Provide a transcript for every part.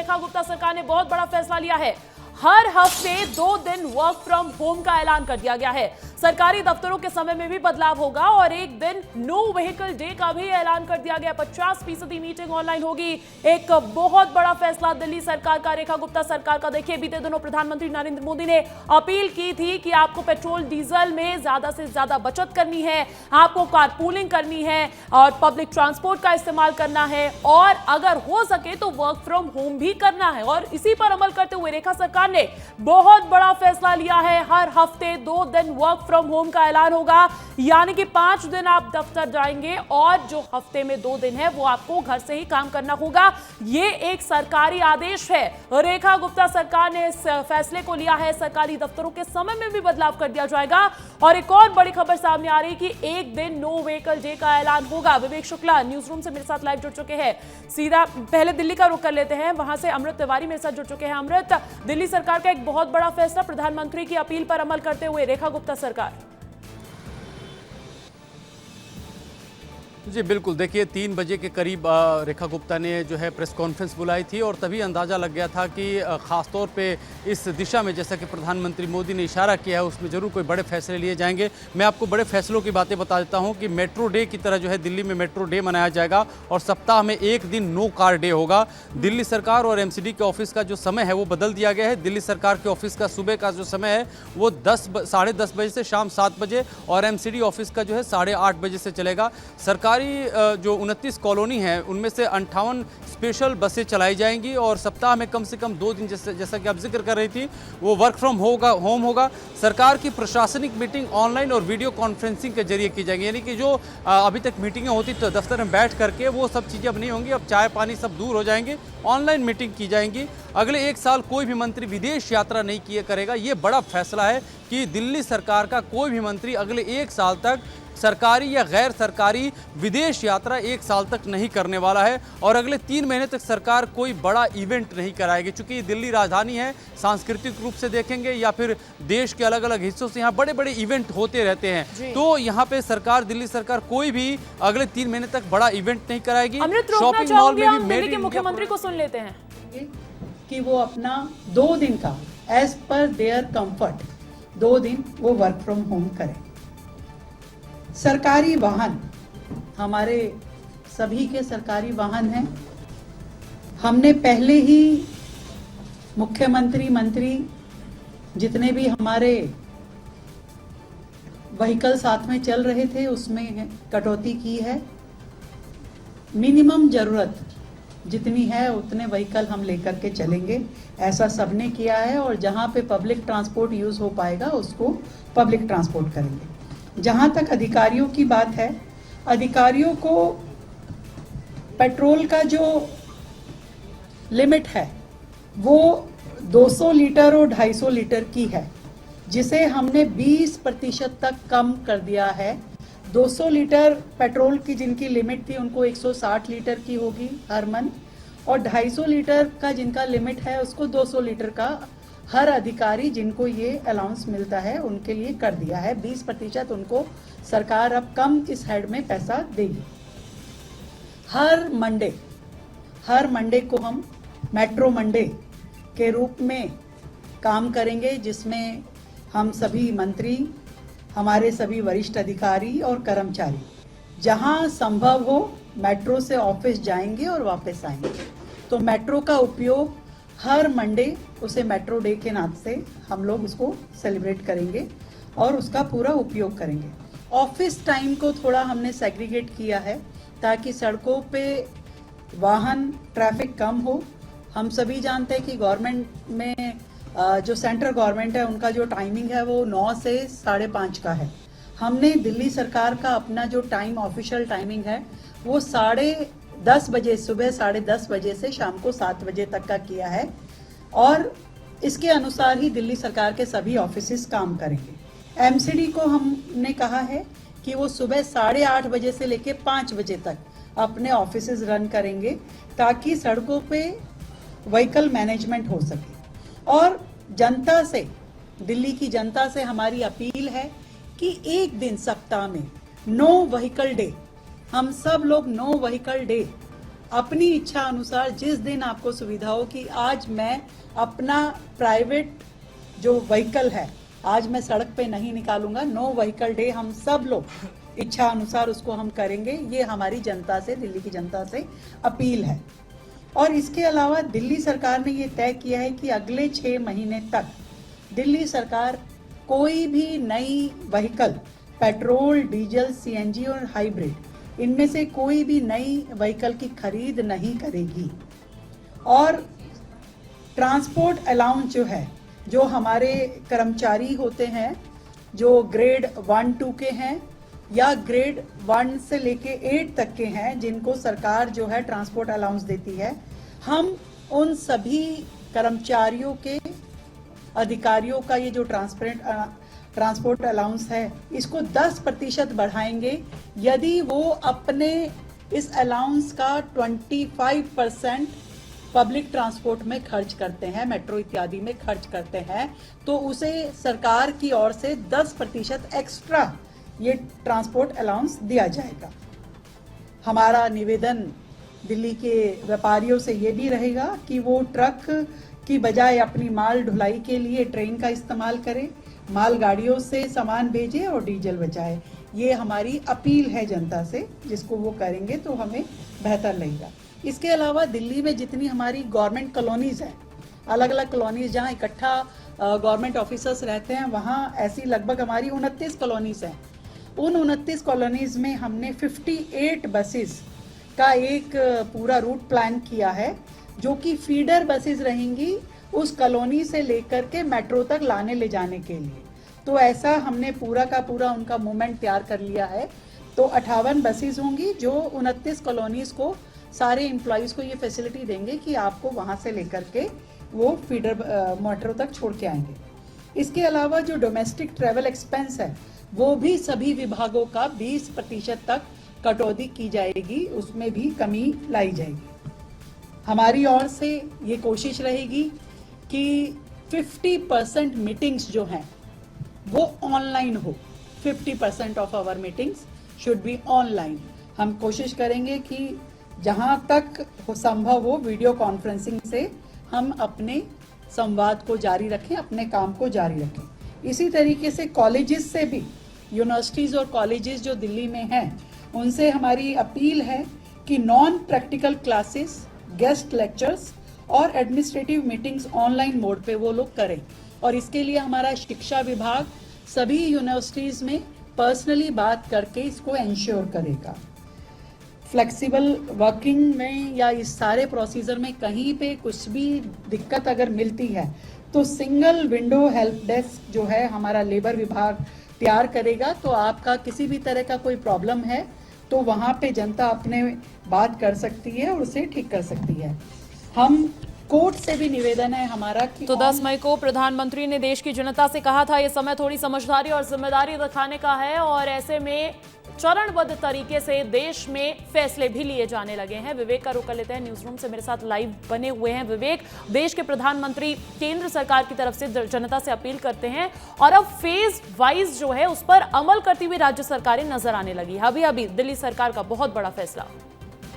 रेखा गुप्ता सरकार ने बहुत बड़ा फैसला लिया है। हर हफ्ते 2 दिन वर्क फ्रॉम होम का ऐलान कर दिया गया है। सरकारी दफ्तरों के समय में भी बदलाव होगा और एक दिन नो व्हीकल डे का भी ऐलान कर दिया गया। 50% मीटिंग ऑनलाइन होगी। एक बहुत बड़ा फैसला दिल्ली सरकार का, रेखा गुप्ता सरकार का। देखिए, बीते दिनों प्रधानमंत्री नरेंद्र मोदी ने अपील की थी कि आपको पेट्रोल डीजल में ज्यादा से ज्यादा बचत करनी है, आपको कारपूलिंग करनी है और पब्लिक ट्रांसपोर्ट का इस्तेमाल करना है और अगर हो सके तो वर्क फ्रॉम होम भी करना है। और इसी पर अमल करते हुए रेखा सरकार ने बहुत बड़ा फैसला लिया है। हर हफ्ते 2 दिन वर्क फ्रॉम होम का ऐलान होगा, यानी कि 5 दिन आप दफ्तर जाएंगे और जो हफ्ते में 2 दिन है वो आपको घर से ही काम करना होगा। ये एक सरकारी आदेश है। रेखा गुप्ता सरकार ने इस फैसले को लिया है। सरकारी दफ्तरों के समय में भी बदलाव कर दिया जाएगा। और एक और बड़ी खबर सामने आ रही है कि एक दिन नो व्हीकल डे का ऐलान होगा। विवेक शुक्ला न्यूज रूम से मेरे साथ लाइव जुड़ चुके हैं। सीधा पहले दिल्ली का रुख कर लेते हैं, वहां से अमृत तिवारी मेरे साथ जुड़ चुके हैं। अमृत, दिल्ली सरकार का एक बहुत बड़ा फैसला, प्रधानमंत्री की अपील पर अमल करते हुए रेखा गुप्ता सरकार। जी बिल्कुल, देखिए 3 बजे के करीब रेखा गुप्ता ने जो है प्रेस कॉन्फ्रेंस बुलाई थी और तभी अंदाज़ा लग गया था कि ख़ास तौर पे इस दिशा में जैसा कि प्रधानमंत्री मोदी ने इशारा किया है उसमें ज़रूर कोई बड़े फैसले लिए जाएंगे। मैं आपको बड़े फैसलों की बातें बता देता हूं कि मेट्रो डे की तरह जो है दिल्ली में मेट्रो डे मनाया जाएगा और सप्ताह में 1 दिन नो कार डे होगा। दिल्ली सरकार और MCD के ऑफिस का जो समय है वो बदल दिया गया है। दिल्ली सरकार के ऑफिस का सुबह का जो समय है वो 10 10:30 बजे से शाम 7 बजे और MCD ऑफिस का जो है 8:30 बजे से चलेगा। सरकारी जो 29 कॉलोनी है उनमें से 58 स्पेशल बसें चलाई जाएंगी और सप्ताह में कम से कम 2 दिन जैसा कि आप जिक्र कर रही थी वो वर्क फ्रॉम होम होगा। सरकार की प्रशासनिक मीटिंग ऑनलाइन और वीडियो कॉन्फ्रेंसिंग के जरिए की जाएंगी, यानी कि जो अभी तक मीटिंगें होती तो दफ्तर में बैठ करके वो सब चीज़ें अब नहीं होंगी। अब चाय पानी सब दूर हो जाएंगे, ऑनलाइन मीटिंग की जाएंगी। अगले 1 साल कोई भी मंत्री विदेश यात्रा नहीं किया करेगा। ये बड़ा फैसला है कि दिल्ली सरकार का कोई भी मंत्री अगले 1 साल तक सरकारी या गैर सरकारी विदेश यात्रा 1 साल तक नहीं करने वाला है और अगले 3 महीने तक सरकार कोई बड़ा इवेंट नहीं कराएगी। चूंकि ये दिल्ली राजधानी है, सांस्कृतिक रूप से देखेंगे या फिर देश के अलग अलग हिस्सों से यहाँ बड़े बड़े इवेंट होते रहते हैं, तो यहाँ पे सरकार, दिल्ली सरकार कोई भी अगले 3 महीने तक बड़ा इवेंट नहीं कराएगी। शॉपिंग मॉल में भी दिल्ली के मुख्यमंत्री को सुन लेते हैं कि वो अपना 2 दिन का एज पर देयर कंफर्ट 2 दिन वो वर्क फ्रॉम होम करें। सरकारी वाहन, हमारे सभी के सरकारी वाहन हैं। हमने पहले ही मुख्यमंत्री, मंत्री जितने भी हमारे व्हीकल साथ में चल रहे थे उसमें कटौती की है। मिनिमम जरूरत जितनी है उतने व्हीकल हम लेकर के चलेंगे, ऐसा सबने किया है। और जहां पे पब्लिक ट्रांसपोर्ट यूज हो पाएगा उसको पब्लिक ट्रांसपोर्ट करेंगे। जहां तक अधिकारियों की बात है, अधिकारियों को पेट्रोल का जो लिमिट है वो 200 लीटर और 250 लीटर की है, जिसे हमने 20% तक कम कर दिया है। 200 लीटर पेट्रोल की जिनकी लिमिट थी उनको 160 लीटर की होगी हर मंथ और 250 लीटर का जिनका लिमिट है उसको 200 लीटर का हर अधिकारी जिनको ये अलाउंस मिलता है उनके लिए कर दिया है। 20% उनको सरकार अब कम इस हेड में पैसा देगी। हर मंडे को हम मेट्रो मंडे के रूप में काम करेंगे, जिसमें हम सभी मंत्री, हमारे सभी वरिष्ठ अधिकारी और कर्मचारी जहां संभव हो मेट्रो से ऑफिस जाएंगे और वापस आएंगे। तो मेट्रो का उपयोग हर मंडे, उसे मेट्रो डे के नाम से हम लोग उसको सेलिब्रेट करेंगे और उसका पूरा उपयोग करेंगे। ऑफिस टाइम को थोड़ा हमने सेग्रीगेट किया है ताकि सड़कों पे वाहन ट्रैफिक कम हो। हम सभी जानते हैं कि गवर्नमेंट में जो सेंट्रल गवर्नमेंट है उनका जो टाइमिंग है वो 9 से 5:30 का है। हमने दिल्ली सरकार का अपना जो टाइम, ऑफिशियल टाइमिंग है वो 10:30 बजे, सुबह 10:30 बजे से शाम को 7 बजे तक का किया है और इसके अनुसार ही दिल्ली सरकार के सभी ऑफिसेस काम करेंगे। MCD को हमने कहा है कि वो सुबह 8:30 बजे से लेके 5 बजे तक अपने ऑफिसेस रन करेंगे ताकि सड़कों पे व्हीकल मैनेजमेंट हो सके। और जनता से, दिल्ली की जनता से हमारी अपील है कि एक दिन सप्ताह में नो व्हीकल डे, हम सब लोग नो व्हीकल डे अपनी इच्छा अनुसार जिस दिन आपको सुविधा हो कि आज मैं अपना प्राइवेट जो व्हीकल है आज मैं सड़क पे नहीं निकालूंगा, नो व्हीकल डे हम सब लोग इच्छा अनुसार उसको हम करेंगे। ये हमारी जनता से, दिल्ली की जनता से अपील है। और इसके अलावा दिल्ली सरकार ने ये तय किया है कि अगले 6 महीने तक दिल्ली सरकार कोई भी नई व्हीकल, पेट्रोल, डीजल, सीएनजी और हाइब्रिड, इनमें से कोई भी नई व्हीकल की खरीद नहीं करेगी। और ट्रांसपोर्ट अलाउंस जो है, जो हमारे कर्मचारी होते हैं जो ग्रेड 1-2 के हैं या ग्रेड 1 से लेके 8 तक के हैं, जिनको सरकार जो है ट्रांसपोर्ट अलाउंस देती है, हम उन सभी कर्मचारियों के, अधिकारियों का ये जो ट्रांसपोर्ट अलाउंस है इसको 10% बढ़ाएंगे यदि वो अपने इस अलाउंस का 25% पब्लिक ट्रांसपोर्ट में खर्च करते हैं, मेट्रो इत्यादि में खर्च करते हैं, तो उसे सरकार की ओर से 10% एक्स्ट्रा ये ट्रांसपोर्ट अलाउंस दिया जाएगा। हमारा निवेदन दिल्ली के व्यापारियों से ये भी रहेगा कि वो ट्रक की बजाय अपनी माल ढुलाई के लिए ट्रेन का इस्तेमाल करें, मालगाड़ियों से सामान भेजें और डीजल बचाएं। ये हमारी अपील है जनता से, जिसको वो करेंगे तो हमें बेहतर लगेगा। इसके अलावा दिल्ली में जितनी हमारी गवर्नमेंट कॉलोनीज हैं, अलग अलग कॉलोनीज जहाँ इकट्ठा गवर्नमेंट ऑफिसर्स रहते हैं, वहाँ ऐसी लगभग हमारी 29 कॉलोनीज हैं। उन 29 कॉलोनीज में हमने 58 बसेस का एक पूरा रूट प्लान किया है, जो कि फीडर बसेस रहेंगी उस कॉलोनी से लेकर के मेट्रो तक लाने ले जाने के लिए। तो ऐसा हमने पूरा का पूरा उनका मूवमेंट तैयार कर लिया है। तो 58 बसेस होंगी जो 29 कॉलोनीज को, सारे एम्प्लॉयज़ को ये फैसिलिटी देंगे कि आपको वहाँ से लेकर के वो फीडर मेट्रो तक छोड़ के आएंगे। इसके अलावा जो डोमेस्टिक ट्रैवल एक्सपेंस है वो भी सभी विभागों का 20% तक कटौती की जाएगी, उसमें भी कमी लाई जाएगी। हमारी ओर से ये कोशिश रहेगी कि 50% मीटिंग्स जो हैं वो ऑनलाइन हो। 50% of our meetings should be online. हम कोशिश करेंगे कि जहां तक संभव हो वीडियो कॉन्फ्रेंसिंग से हम अपने संवाद को जारी रखें, अपने काम को जारी रखें। इसी तरीके से कॉलेजेस से भी, यूनिवर्सिटीज़ और कॉलेजेस जो दिल्ली में हैं, उनसे हमारी अपील है कि non practical classes, guest lectures और एडमिनिस्ट्रेटिव मीटिंग्स ऑनलाइन मोड पे वो लोग करें। और इसके लिए हमारा शिक्षा विभाग सभी यूनिवर्सिटीज़ में पर्सनली बात करके इसको एंश्योर करेगा। फ्लेक्सिबल वर्किंग में या इस सारे प्रोसीजर में कहीं पे कुछ भी दिक्कत अगर मिलती है तो सिंगल विंडो हेल्प डेस्क जो है हमारा लेबर विभाग तैयार करेगा। तो आपका किसी भी तरह का कोई प्रॉब्लम है तो वहाँ पे जनता अपने बात कर सकती है और उसे ठीक कर सकती है। हम कोर्ट से भी निवेदन है हमारा कि तो 10 मई को प्रधानमंत्री ने देश की जनता से कहा था ये समय थोड़ी समझदारी और जिम्मेदारी दिखाने का है, और ऐसे में चरणबद्ध तरीके से देश में फैसले भी लिए जाने लगे हैं। विवेक का रुख कर लेते हैं, न्यूज रूम से मेरे साथ लाइव बने हुए हैं विवेक। देश के प्रधानमंत्री केंद्र सरकार की तरफ से जनता से अपील करते हैं और अब फेज वाइज जो है उस पर अमल करती हुई राज्य सरकारें नजर आने लगी। अभी दिल्ली सरकार का बहुत बड़ा फैसला।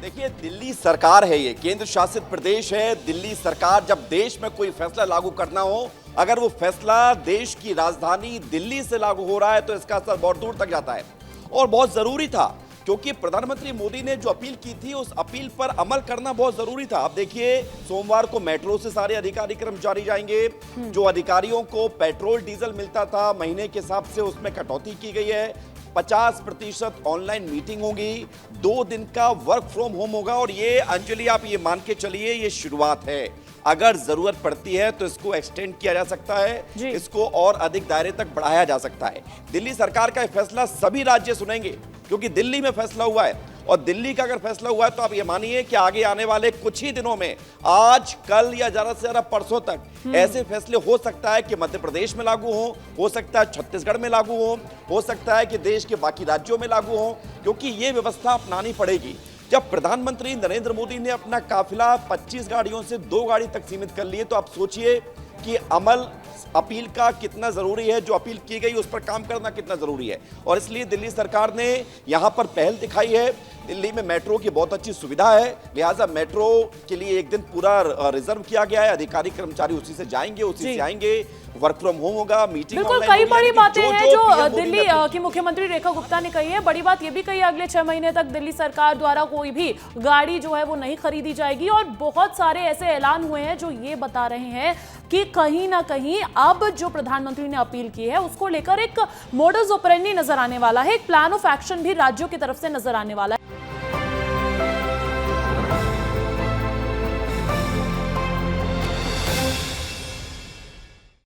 देखिए, दिल्ली सरकार है, ये केंद्र शासित प्रदेश है। दिल्ली सरकार जब देश में कोई फैसला लागू करना हो, अगर वो फैसला देश की राजधानी दिल्ली से लागू हो रहा है तो इसका असर बहुत दूर तक जाता है और बहुत जरूरी था, क्योंकि प्रधानमंत्री मोदी ने जो अपील की थी उस अपील पर अमल करना बहुत जरूरी था। अब देखिए, सोमवार को मेट्रो से सारे अधिकारी कर्मचारी जाएंगे। जो अधिकारियों को पेट्रोल डीजल मिलता था महीने के हिसाब से, उसमें कटौती की गई है। 50% ऑनलाइन मीटिंग होगी, 2 दिन का वर्क फ्रॉम होम होगा। और ये अंजलि, आप ये मान के चलिए, ये शुरुआत है। अगर जरूरत पड़ती है तो इसको एक्सटेंड किया जा सकता है, इसको और अधिक दायरे तक बढ़ाया जा सकता है। दिल्ली सरकार का फैसला सभी राज्य सुनेंगे, क्योंकि दिल्ली में फैसला हुआ है। और दिल्ली का अगर फैसला हुआ है तो आप ये मानिए कि आगे आने वाले कुछ ही दिनों में, आज, कल या ज्यादा से ज्यादा परसों तक ऐसे फैसले हो सकता है कि मध्य प्रदेश में लागू हो सकता है छत्तीसगढ़ में लागू हो सकता है कि देश के बाकी राज्यों में लागू हो, क्योंकि ये व्यवस्था अपनानी पड़ेगी। जब प्रधानमंत्री नरेंद्र मोदी ने अपना काफिला 25 गाड़ियों से 2 गाड़ी तक सीमित कर लिए, तो आप सोचिए कि अमल अपील का कितना जरूरी है, जो अपील की गई उस पर काम करना कितना जरूरी है। और इसलिए दिल्ली सरकार ने यहां पर पहल दिखाई है। दिल्ली में मेट्रो की बहुत अच्छी सुविधा है, लिहाजा मेट्रो के लिए एक दिन पूरा रिजर्व किया गया है। अधिकारी कर्मचारी उसी से जाएंगे, उसी से आएंगे, वर्क फ्रॉम होम होगा, मीटिंग बिल्कुल कई बड़ी बातें हैं जो दिल्ली की मुख्यमंत्री रेखा गुप्ता ने कही है। बड़ी बात यह भी कही है अगले 6 महीने तक दिल्ली सरकार द्वारा कोई भी गाड़ी जो है वो नहीं खरीदी जाएगी। और बहुत सारे ऐसे ऐलान हुए हैं जो ये बता रहे हैं कि कहीं ना कहीं अब जो प्रधानमंत्री ने अपील की है उसको लेकर एक मोडस ऑपरेंडी नजर आने वाला है, एक प्लान ऑफ एक्शन भी राज्यों की तरफ से नजर आने वाला है।